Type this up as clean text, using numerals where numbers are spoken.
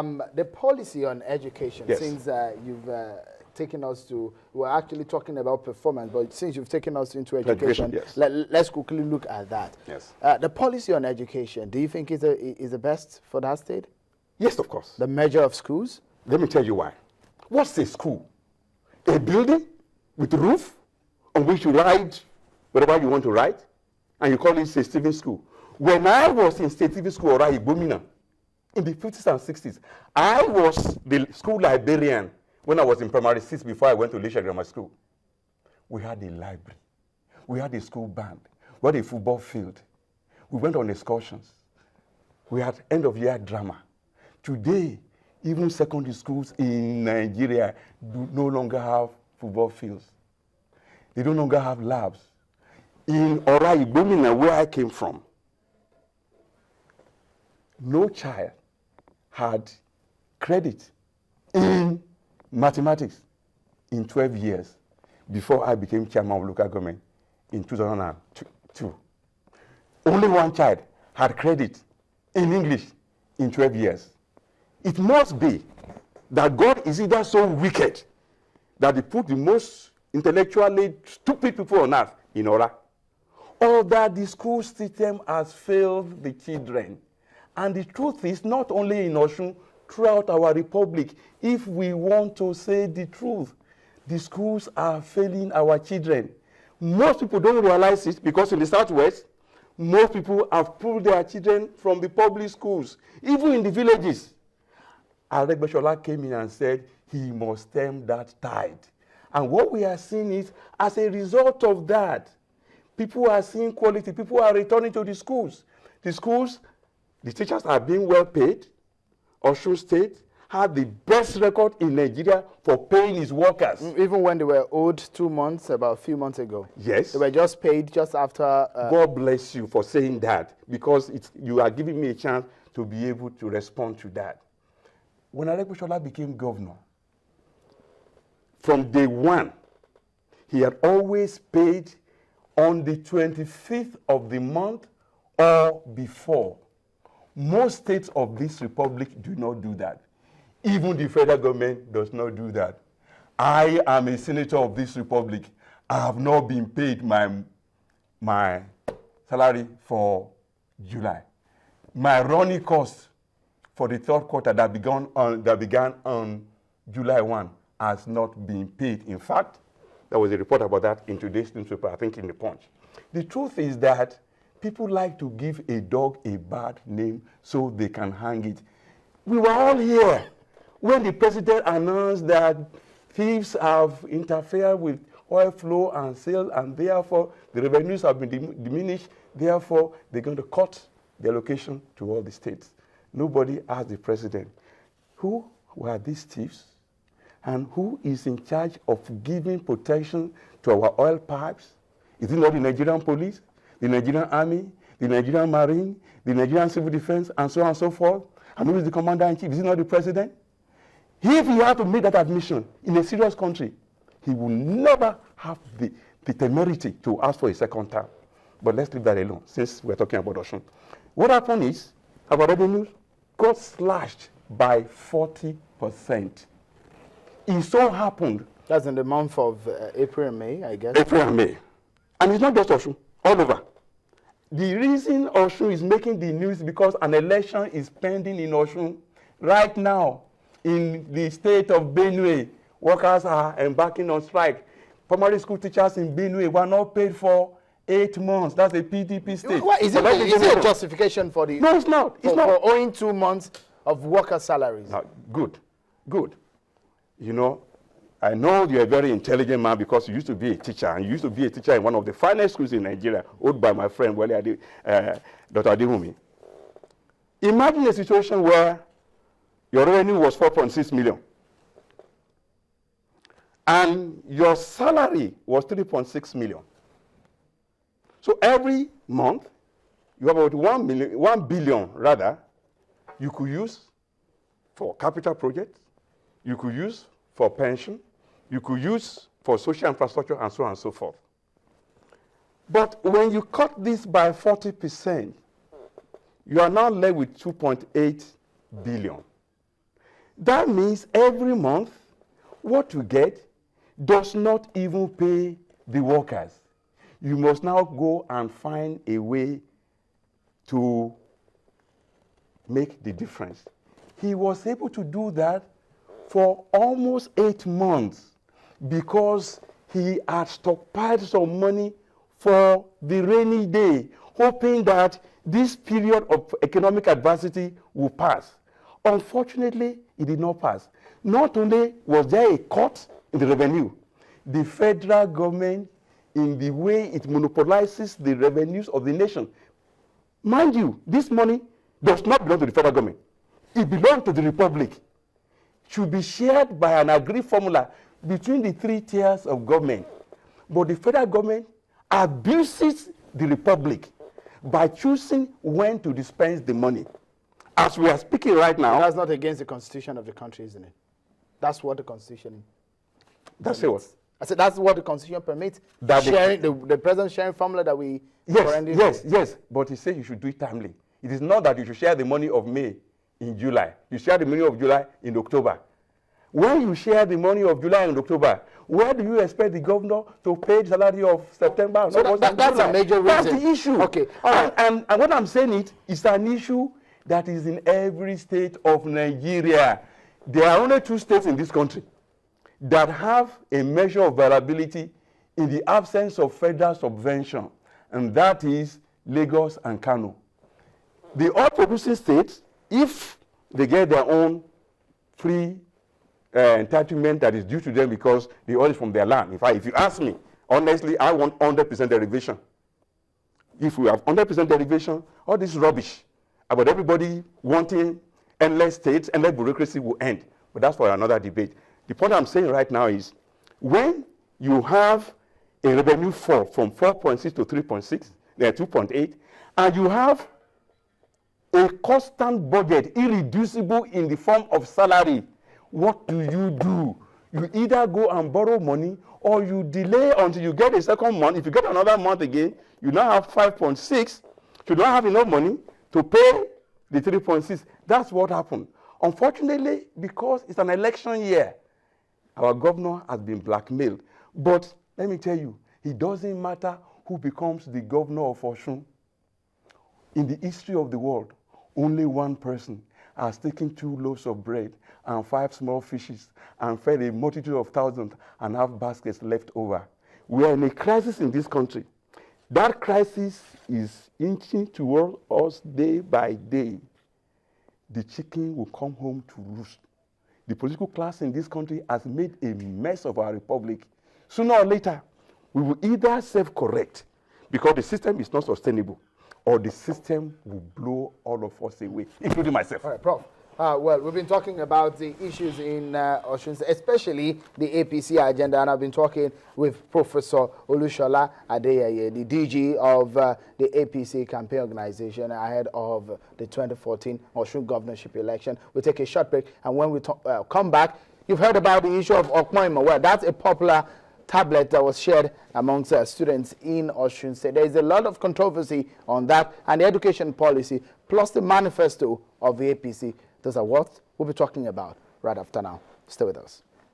The policy on education, Yes. since you've taken us to, we're actually talking about performance, but since you've taken us into education, yes. let's quickly look at that. Yes. The policy on education, do you think is the best for that state? Yes, of course. The measure of schools? Let me tell you why. What's a school? A building with roof on which you ride wherever you want to ride, and you call it St. Stephen's School. When I was in St. Stephen's School, in the 50s and 60s, I was the school librarian when I was in primary 6 before I went to Leisure Grammar School. We had a library. We had a school band. We had a football field. We went on excursions. We had end-of-year drama. Today, even secondary schools in Nigeria do no longer have football fields. They no longer have labs. In Igbomina, where I came from, no child had credit in mathematics in 12 years before I became chairman of local government in 2002. Only one child had credit in English in 12 years. It must be that God is either so wicked that he put the most intellectually stupid people on earth in Ora, or that the school system has failed the children. And the truth is, not only in Osun, throughout our republic, if we want to say the truth, the schools are failing our children. Most people don't realize it because in the Southwest, most people have pulled their children from the public schools, even in the villages. Aregbesola came in and said he must stem that tide. And what we are seeing is, as a result of that, people are seeing quality. People are returning to the schools. The schools, the teachers are being well paid. Osun State had the best record in Nigeria for paying its workers. Even when they were owed 2 months, about a few months ago. Yes. They were just paid just after. God bless you for saying that, because you are giving me a chance to be able to respond to that. When Aregbesola became governor, from day one, he had always paid on the 25th of the month or before. Most states of this republic do not do that. Even the federal government does not do that. I am a senator of this republic. I have not been paid my salary for July. My running cost for the third quarter that began on July 1 has not been paid. In fact, there was a report about that in today's newspaper, I think in the Punch. The truth is that people like to give a dog a bad name so they can hang it. We were all here when the president announced that thieves have interfered with oil flow and sales, and therefore the revenues have been diminished. Therefore, they're going to cut the allocation to all the states. Nobody asked the president, who were these thieves? And who is in charge of giving protection to our oil pipes? Is it not the Nigerian police, the Nigerian army, the Nigerian marine, the Nigerian civil defense, and so on and so forth? And who is the commander-in-chief? Is it not the president? If he had to make that admission in a serious country, he will never have the temerity to ask for a second term. But let's leave that alone, since we're talking about Osun. What happened is, our revenues got slashed by 40%. It so happened. That's in the month of April and May, I guess. April and May. And it's not just Osun, all over. The reason Osun is making the news is because an election is pending in Osun right now. In the state of Benue, workers are embarking on strike. Primary school teachers in Benue were not paid for 8 months. That's a PDP state. What, is it a justification for the... No, it's not. It's not. For owing 2 months of worker salaries. No, good. You know, I know you're a very intelligent man because you used to be a teacher, and you used to be a teacher in one of the finest schools in Nigeria, owned by my friend, Dr. Adeyeye. Imagine a situation where your revenue was 4.6 million, and your salary was 3.6 million. So every month, you have about 1 billion rather, you could use for capital projects, you could use for pension, you could use for social infrastructure, and so on and so forth. But when you cut this by 40%, you are now left with 2.8 billion. That means every month, what you get does not even pay the workers. You must now go and find a way to make the difference. He was able to do that for almost 8 months because he had stockpiled some money for the rainy day, hoping that this period of economic adversity will pass. Unfortunately, it did not pass. Not only was there a cut in the revenue, the federal government, in the way it monopolizes the revenues of the nation. Mind you, this money does not belong to the federal government. It belongs to the republic. Should be shared by an agreed formula between the 3 tiers of government. But the federal government abuses the republic by choosing when to dispense the money. As we are speaking right now. That's not against the constitution of the country, isn't it? That's what the constitution That's what? I said that's what the constitution permits. That sharing the president sharing formula that we Yes. But he said you should do it timely. It is not that you should share the money of May in July. You share the money of July in October. When you share the money of July and October, where do you expect the governor to pay the salary of September? So that's a major reason. That's the issue. Okay. All right. And what I'm saying is an issue that is in every state of Nigeria. There are only 2 states in this country that have a measure of viability in the absence of federal subvention, and that is Lagos and Kano. The oil-producing states, if they get their own free entitlement that is due to them because the oil is from their land. In fact, if you ask me, honestly, I want 100% derivation. If we have 100% derivation, all this rubbish about everybody wanting endless states, endless bureaucracy will end. But that's for another debate. The point I'm saying right now is when you have a revenue fall from 4.6 to 3.6, 2.8, and you have a constant budget, irreducible in the form of salary, what do? You either go and borrow money or you delay until you get a second month. If you get another month again, you now have 5.6. You don't have enough money to pay the 3.6. That's what happened. Unfortunately, because it's an election year, our governor has been blackmailed. But let me tell you, it doesn't matter who becomes the governor of Osun. In the history of the world, only one person has taken 2 loaves of bread and 5 small fishes and fed a multitude of thousands and have baskets left over. We are in a crisis in this country. That crisis is inching toward us day by day. The chicken will come home to roost. The political class in this country has made a mess of our republic. Sooner or later, we will either self-correct because the system is not sustainable, or the system will blow all of us away, including myself. All right, Prof. Well, we've been talking about the issues in Osun, especially the APC agenda, and I've been talking with Professor Olusola Adeyeye, the DG of the APC Campaign Organisation ahead of the 2014 Osun governorship election. We'll take a short break, and when we come back, you've heard about the issue of Okmoimo. Well, that's a popular tablet that was shared amongst students in Osun State. There is a lot of controversy on that and the education policy, plus the manifesto of the APC. Those are what we'll be talking about right after now. Stay with us.